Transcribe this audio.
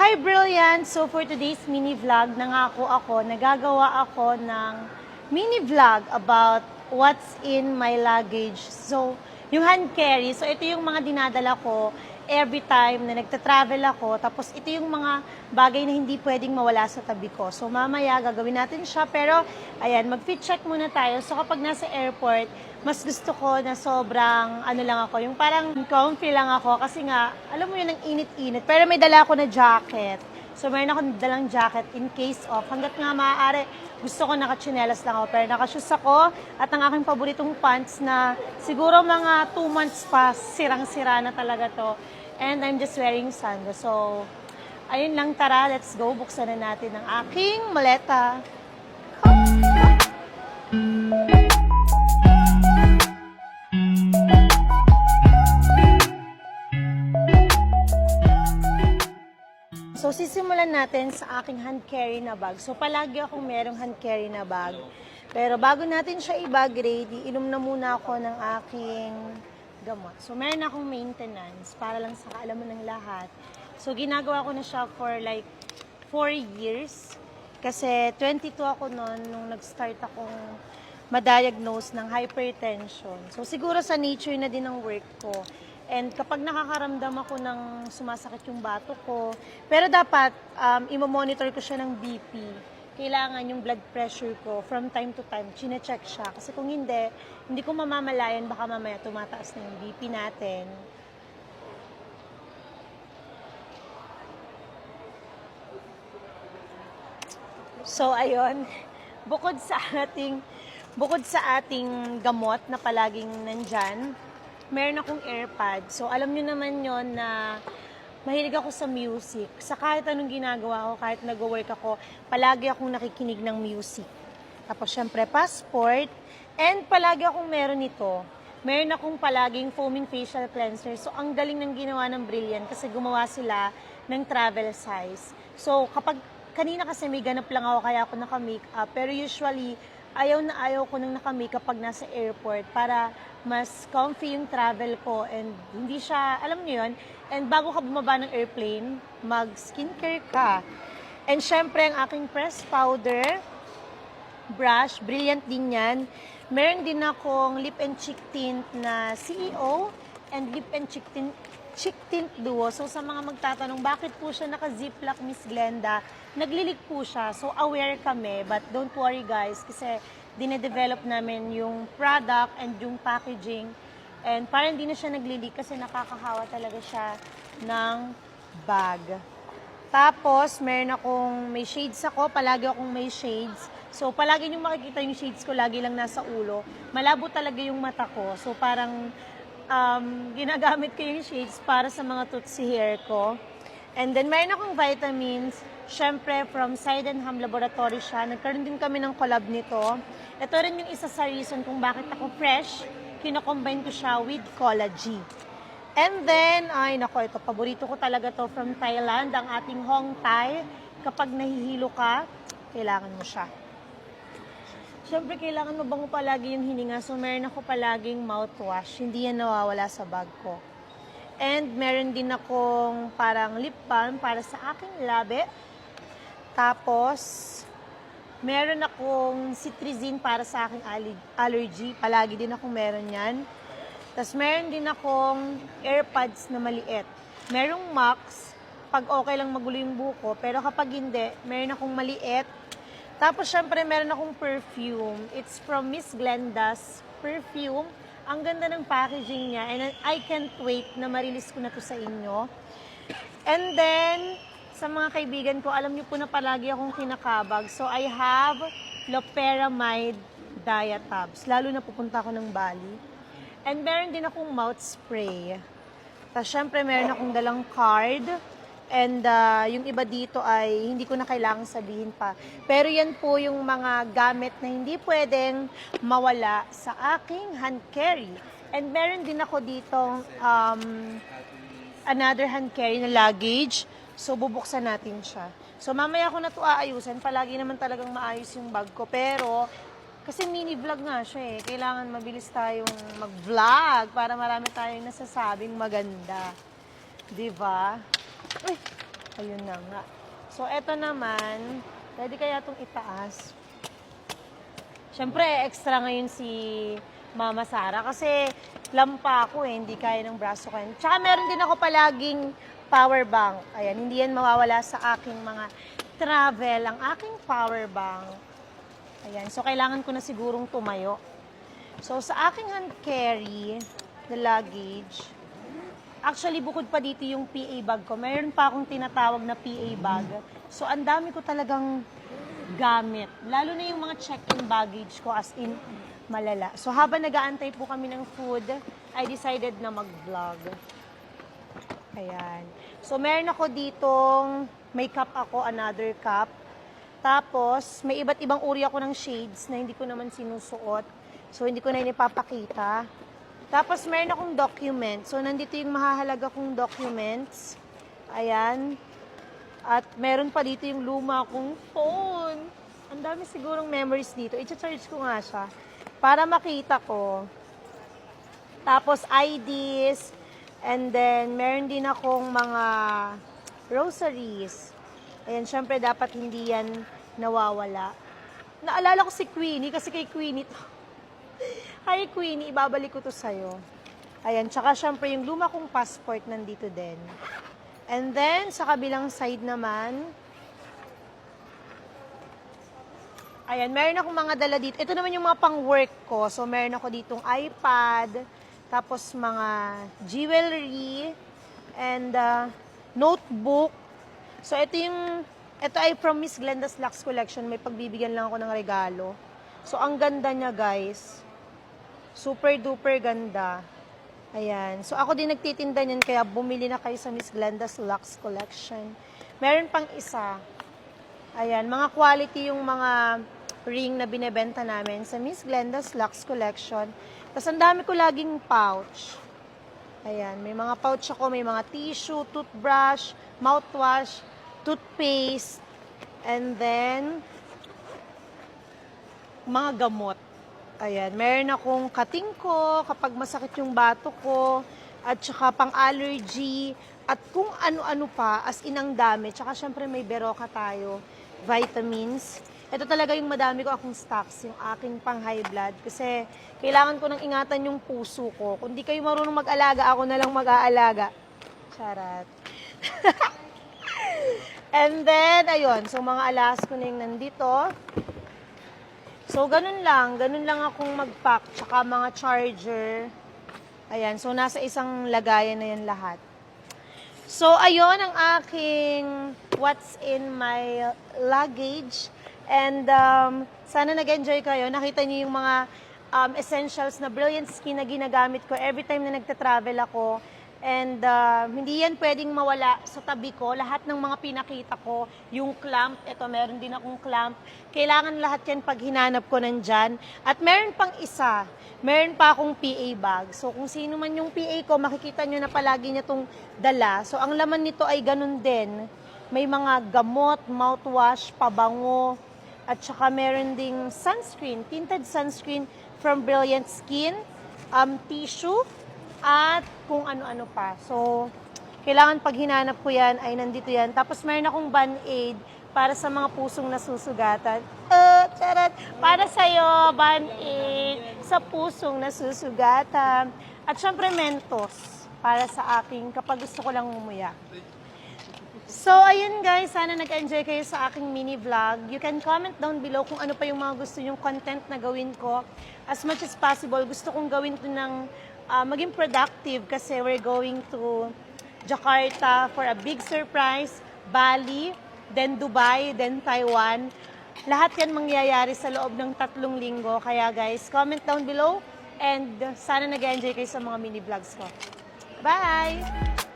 Hi Brilliant! So for today's mini vlog, nagagawa ako ng mini vlog about what's in my luggage. So, yung hand carry, so ito yung mga dinadala ko every time na nagta-travel ako. Tapos ito yung mga bagay na hindi pwedeng mawala sa tabi ko. So mamaya gagawin natin siya. Pero ayan, mag-fit check muna tayo. So kapag nasa airport, mas gusto ko na sobrang ano lang ako, yung parang comfy lang ako kasi nga, alam mo yun, ang init-init. Pero may dala ako na jacket. So mayroon akong dalang jacket in case of, hanggat nga maaari, gusto ko naka-chinelas lang ako. Pero naka-shoes ako at ang aking paboritong pants na siguro mga 2 months pa, sirang-sira na talaga to. And I'm just wearing sandals. So, ayun lang, tara, let's go. Buksan na natin ang aking maleta. So, sisimulan natin sa aking hand carry na bag. So, palagi akong merong hand carry na bag. Pero bago natin siya i-bag ready, inom na muna ako ng aking gamot. So, meron akong maintenance para lang sa kaalaman ng lahat. So, ginagawa ko na siya for like 4 years. Kasi 22 ako noon nung nag-start akong ma-diagnose ng hypertension. So, siguro sa nature na din ng work ko. And kapag nakakaramdam ako ng sumasakit yung bato ko, pero dapat imo-monitor ko siya ng BP. Kailangan yung blood pressure ko from time to time, chine-check siya. Kasi kung hindi ko mamamalayan, baka mamaya tumataas na yung BP natin. So, ayun, bukod sa ating gamot na palaging nandyan, meron akong AirPod. So, alam nyo naman yon na mahilig ako sa music. Sa kahit anong ginagawa ko, kahit nag-work ako, palagi akong nakikinig ng music. Tapos, syempre, passport. And palagi akong meron nito. Meron akong palaging foaming facial cleanser. So, ang galing ng ginawa ng Brilliant kasi gumawa sila ng travel size. So, kanina kasi may ganap lang ako kaya ako naka-makeup. Pero usually, ayaw ko nang naka-makeup pag nasa airport para mas comfy yung travel ko and hindi siya, alam niyo yun, and bago ka bumaba ng airplane, mag-skincare ka. And syempre, ang aking pressed powder, brush, Brilliant din yan. Meron din akong lip and cheek tint na CEO and lip and cheek tint duo. So sa mga magtatanong, bakit po siya naka-ziplock, Miss Glenda? Naglilik po siya. So aware kami, but don't worry guys, kasi dinedevelop namin yung product and yung packaging. And parang hindi na siya naglilik kasi nakakahawa talaga siya ng bag. Tapos, may shades ako. Palagi akong may shades. So, palagi nyo makikita yung shades ko, lagi lang nasa ulo. Malabo talaga yung mata ko. So, parang ginagamit ko yung shades para sa mga tootsie hair ko. And then, mayroon akong vitamins. Siyempre, from Side and Ham Laboratory siya. Nagkaroon din kami ng collab nito. Ito rin yung isa sa reason kung bakit ako fresh. Kino-combine ko siya with Collagy. And then, ito, paborito ko talaga to from Thailand, ang ating Hong Thai. Kapag nahihilo ka, kailangan mo siya. Siyempre, kailangan mo bango palagi yung hininga. So, meron ako palaging mouthwash. Hindi yan nawawala sa bag ko. And meron din akong parang lip balm para sa aking labi. Tapos, meron akong cetirizine para sa aking allergy. Palagi din akong meron yan. Tapos, meron din akong AirPods na maliit. Merong max, pag okay lang magulo yung buko. Pero kapag hindi, meron akong maliit. Tapos, syempre, meron akong perfume. It's from Miss Glenda's perfume. Ang ganda ng packaging niya. And I can't wait na ma-release ko na to sa inyo. And then, sa mga kaibigan ko, alam niyo po na palagi akong kinakabag. So, I have Loperamide Diatabs. Lalo na pupunta ako ng Bali. And meron din akong mouth spray. Tapos, syempre, meron akong dalang card. And yung iba dito ay hindi ko na kailangang sabihin pa. Pero yan po yung mga gamit na hindi pwedeng mawala sa aking hand carry. And meron din ako dito another hand carry na luggage. So, bubuksan natin siya. So, mamaya ko na ito aayusin. Palagi naman talagang maayos yung bag ko. Pero, kasi mini vlog nga siya eh. Kailangan mabilis tayong mag-vlog para marami tayong nasasabing maganda. Diba? Uy! Ayun na nga. So, eto naman, pwede kaya itong itaas. Siyempre, extra ngayon si Mama Sara kasi lampa ako hindi kaya ng braso ko. Tsaka meron din ako palaging power bank. Ayan, hindi yan mawawala sa aking mga travel, ang aking power bank. Ayan, so kailangan ko na sigurong tumayo. So, sa aking hand carry, the luggage, actually, bukod pa dito yung PA bag ko, mayroon pa akong tinatawag na PA bag. So, ang dami ko talagang gamit. Lalo na yung mga check-in baggage ko, as in, malala. So, habang nag-aantay po kami ng food, I decided na mag-vlog. Ayan. So, meron ako ditong, may cup ako, another cup. Tapos, may iba't ibang uri ako ng shades na hindi ko naman sinusuot. So, hindi ko na inipapakita. Tapos, meron akong document. So, nandito yung mahahalaga kong documents. Ayan. At meron pa dito yung luma kong phone. Ang dami sigurong memories dito. I-charge ko nga siya para makita ko. Tapos, IDs. And then, meron din akong mga groceries. Ayan, syempre, dapat hindi yan nawawala. Naalala ko si Queenie, kasi kay Queenie to. Hi, Queenie, ibabalik ko to sa'yo. Ayan, tsaka syempre, yung luma kong passport nandito din. And then, sa kabilang side naman, ayan, meron akong mga dala dito. Ito naman yung mga pang-work ko. So, meron ako ditong iPad, tapos mga jewelry, and notebook. So, ito ay from Miss Glenda's Lux Collection. May pagbibigyan lang ako ng regalo. So, ang ganda niya, guys. Super duper ganda. Ayan. So, ako din nagtitinda niyan, kaya bumili na kayo sa Miss Glenda's Lux Collection. Meron pang isa. Ayan. Mga quality yung mga ring na binebenta namin sa Miss Glenda's Lux Collection. Tapos, ang dami ko laging pouch. Ayan. May mga pouch ako. May mga tissue, toothbrush, mouthwash, toothpaste, and then, mga gamot. Ayan, meron akong katingko kapag masakit yung bato ko, at saka pang-allergy, at kung ano-ano pa, as inang dami. Tsaka syempre may beroka tayo, vitamins. Ito talaga yung madami ko akong stocks, yung aking pang-high blood. Kasi kailangan ko nang ingatan yung puso ko. Kung di kayo marunong mag-alaga, ako na lang mag-aalaga. Charat. And then, ayun. So, mga alas ko na yung nandito. So, ganun lang akong mag-pack. Tsaka mga charger. Ayan. So, nasa isang lagayan na yan lahat. So, ayun ang aking what's in my luggage. And, sana nag-enjoy kayo. Nakita niyo yung mga essentials na Brilliant Skin na ginagamit ko every time na nagta-travel ako. And hindi yan pwedeng mawala sa tabi ko. Lahat ng mga pinakita ko, yung clamp, ito meron din akong clamp. Kailangan lahat yan pag hinanap ko nandyan. At meron pang isa, meron pa akong PA bag. So kung sino man yung PA ko, makikita nyo na palagi niya itong dala. So ang laman nito ay ganun din. May mga gamot, mouthwash, pabango, at saka meron ding sunscreen, tinted sunscreen from Brilliant Skin, tissue, at kung ano-ano pa. So, kailangan pag hinanap ko yan, ay nandito yan. Tapos meron akong Band-Aid para sa mga pusong nasusugatan. Charat! Para sa'yo, Band-Aid sa pusong nasusugatan. At syempre, Mentos para sa akin kapag gusto ko lang umuya. So, ayun guys, sana nag-enjoy kayo sa aking mini vlog. You can comment down below kung ano pa yung mga gusto yung content na gawin ko. As much as possible, gusto kong gawin to ng maging productive kasi we're going to Jakarta for a big surprise, Bali, then Dubai, then Taiwan. Lahat yan mangyayari sa loob ng 3 linggo. Kaya guys, comment down below and sana nag-enjoy kayo sa mga mini vlogs ko. Bye!